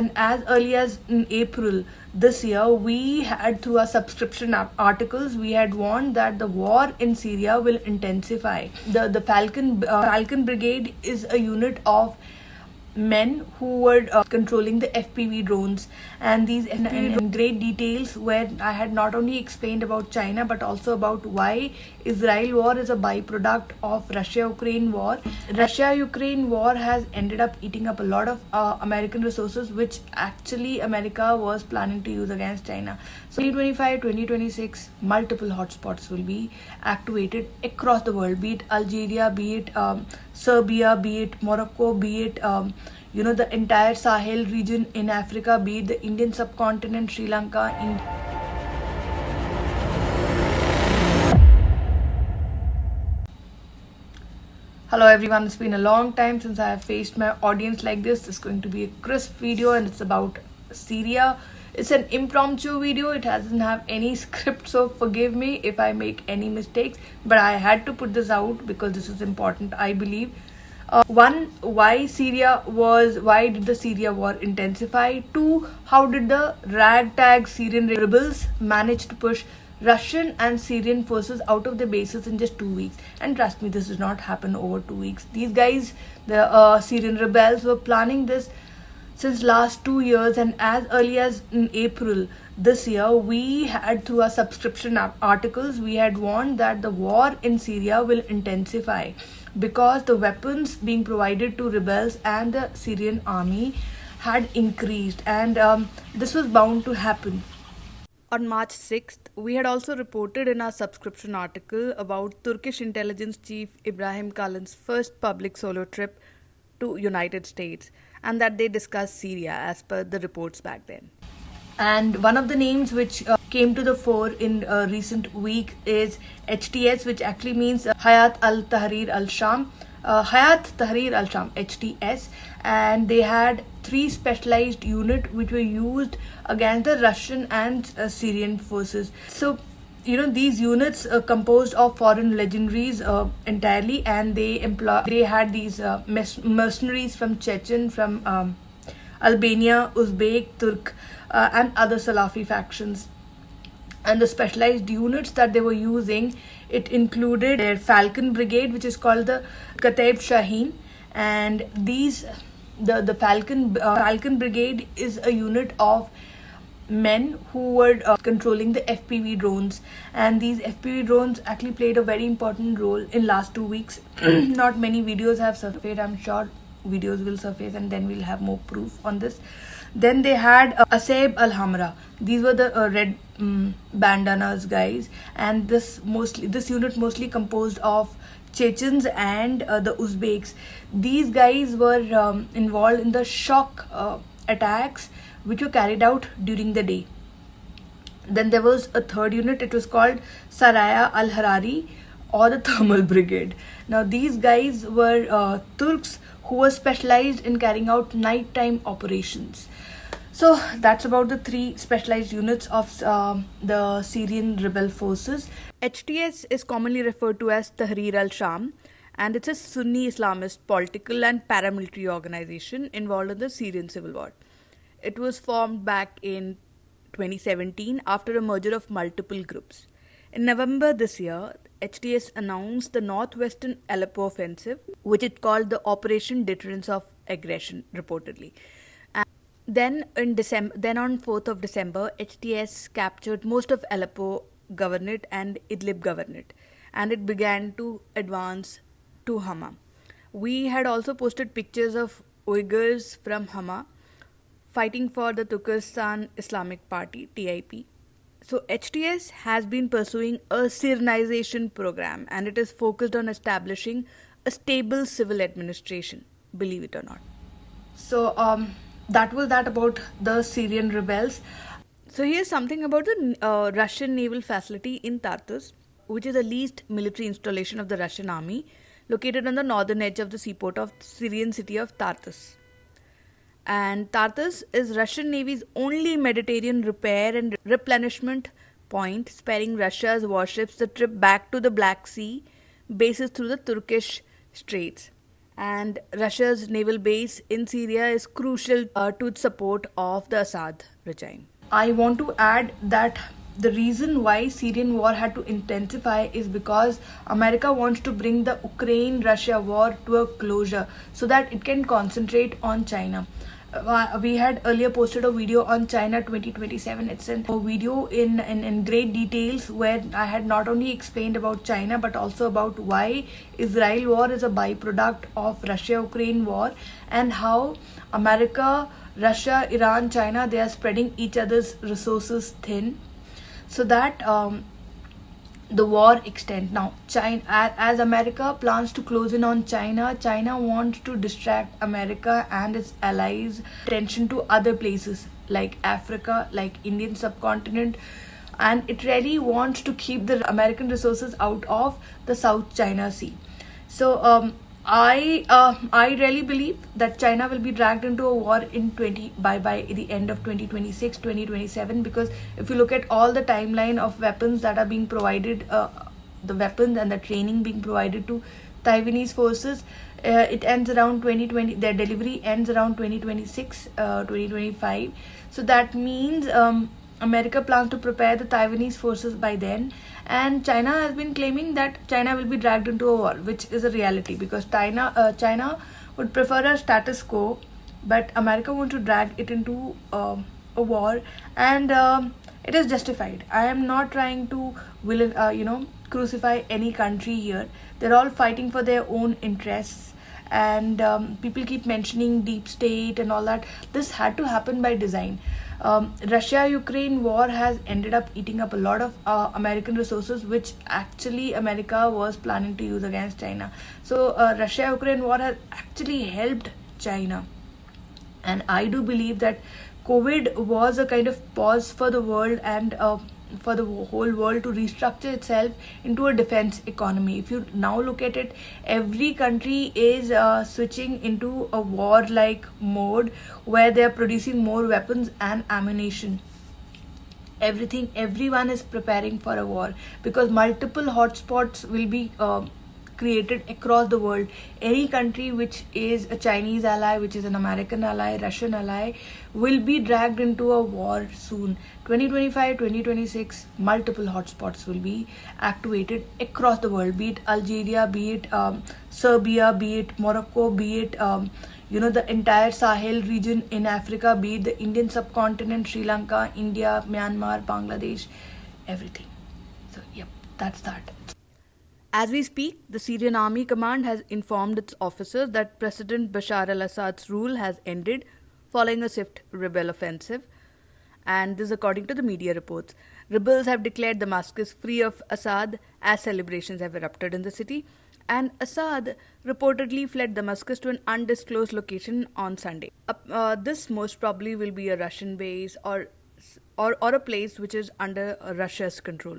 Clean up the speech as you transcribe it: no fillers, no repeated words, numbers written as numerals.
And as early as in April this year, we had, through our subscription articles, we had warned that the war in Syria will intensify. The Falcon Brigade is a unit of men who were controlling the FPV drones, and these in great details, where I had not only explained about China but also about why Israel war is a byproduct of Russia-Ukraine war. Russia-Ukraine war has ended up eating up a lot of American resources, which actually America was planning to use against China. So 2025, 2026, multiple hotspots will be activated across the world, be it Algeria, be it Serbia, be it Morocco, be it the entire Sahel region in Africa, be it the Indian subcontinent, Sri Lanka, Hello everyone, it's been a long time since I have faced my audience like this. This is going to be a crisp video and it's about Syria. It's an impromptu video. It doesn't have any script, so forgive me if I make any mistakes, but I had to put this out because this is important, I believe. One, why did the Syria war intensify? Two, how did the ragtag Syrian rebels manage to push Russian and Syrian forces out of their bases in just 2 weeks? And trust me, this did not happen over 2 weeks. These guys, the Syrian rebels, were planning this since last 2 years, and as early as in April this year, we had, through our subscription articles, we had warned that the war in Syria will intensify because the weapons being provided to rebels and the Syrian army had increased, and this was bound to happen. On March 6th, we had also reported in our subscription article about Turkish intelligence chief Ibrahim Kalın's first public solo trip to United States, and that they discussed Syria as per the reports back then. And one of the names which came to the fore in a recent week is HTS, which actually means Hayat al-Tahrir al-Sham. Hayat Tahrir al-Sham, HTS, and they had 3 specialized units which were used against the Russian and Syrian forces. So these units are composed of foreign legionaries entirely, and they had these mercenaries from Chechen, from Albania, Uzbek, Turk, and other Salafi factions. And the specialized units that they were using, it included their Falcon Brigade, which is called the Kataib Shaheen, and the Falcon Brigade is a unit of men who were controlling the FPV drones, and these FPV drones actually played a very important role in last 2 weeks. Not many videos have surfaced. I'm sure videos will surface and then we'll have more proof on this. Then they had Asab al-Hamra. These were the red bandanas guys, and this unit mostly composed of Chechens and the Uzbeks. These guys were involved in the shock attacks which were carried out during the day. Then there was a third unit. It was called Saraya al-Harari, or the Thermal Brigade. Now these guys were Turks who were specialized in carrying out nighttime operations. So that's about the 3 specialized units of the Syrian rebel forces. HTS is commonly referred to as Tahrir al-Sham, and it's a Sunni Islamist political and paramilitary organization involved in the Syrian civil war. It was formed back in 2017 after a merger of multiple groups. In November this year, HTS announced the northwestern Aleppo offensive, which it called the Operation Deterrence of Aggression, reportedly. And then on 4th of December, HTS captured most of Aleppo Governorate and Idlib Governorate, and it began to advance to Hama. We had also posted pictures of Uyghurs from Hama fighting for the Turkestan Islamic Party, TIP. So HTS has been pursuing a Syrianization program, and it is focused on establishing a stable civil administration, believe it or not. So that was that about the Syrian rebels. So here's something about the Russian naval facility in Tartus, which is the least military installation of the Russian army, located on the northern edge of the seaport of the Syrian city of Tartus. And Tartus is Russian Navy's only Mediterranean repair and replenishment point, sparing Russia's warships the trip back to the Black Sea bases through the Turkish Straits. and Russia's naval base in Syria is crucial to its support of the Assad regime. I want to add that the reason why Syrian war had to intensify is because America wants to bring the Ukraine-Russia war to a closure so that it can concentrate on China. We had earlier posted a video on China 2027. It's a video in great details where I had not only explained about China but also about why Israel war is a byproduct of Russia-Ukraine war and how America, Russia, Iran, China, they are spreading each other's resources thin so that the war extends. Now, China, as America plans to close in on China, China wants to distract America and its allies' attention to other places like Africa, like Indian subcontinent, and it really wants to keep the American resources out of the South China Sea. So I really believe that China will be dragged into a war in by the end of 2026, 2027, because if you look at all the timeline of weapons that are being provided, the weapons and the training being provided to Taiwanese forces, it ends around 2020. Their delivery ends around 2026, 2025. So that means America plans to prepare the Taiwanese forces by then, and China has been claiming that China will be dragged into a war, which is a reality because China would prefer a status quo, but America wants to drag it into a war, and it is justified. I am not trying to crucify any country here. They're all fighting for their own interests, and people keep mentioning deep state and all that. This had to happen by design. Russia-Ukraine war has ended up eating up a lot of American resources, which actually America was planning to use against China. So Russia-Ukraine war has actually helped China, and I do believe that COVID was a kind of pause for the world and for the whole world to restructure itself into a defense economy. If you now look at it, every country is switching into a war-like mode where they are producing more weapons and ammunition. Everyone is preparing for a war because multiple hotspots will be created across the world. Any country which is a Chinese ally, which is an American ally, Russian ally, will be dragged into a war soon. 2025, 2026, multiple hotspots will be activated across the world, be it Algeria, be it Serbia, be it Morocco, be it the entire Sahel region in Africa, be it the Indian subcontinent, Sri Lanka, India, Myanmar, Bangladesh, everything. So, yep, that's that. As we speak, the Syrian Army Command has informed its officers that President Bashar al-Assad's rule has ended following a swift rebel offensive. And this according to the media reports. Rebels have declared Damascus free of Assad as celebrations have erupted in the city. And Assad reportedly fled Damascus to an undisclosed location on Sunday. This most probably will be a Russian base or a place which is under Russia's control.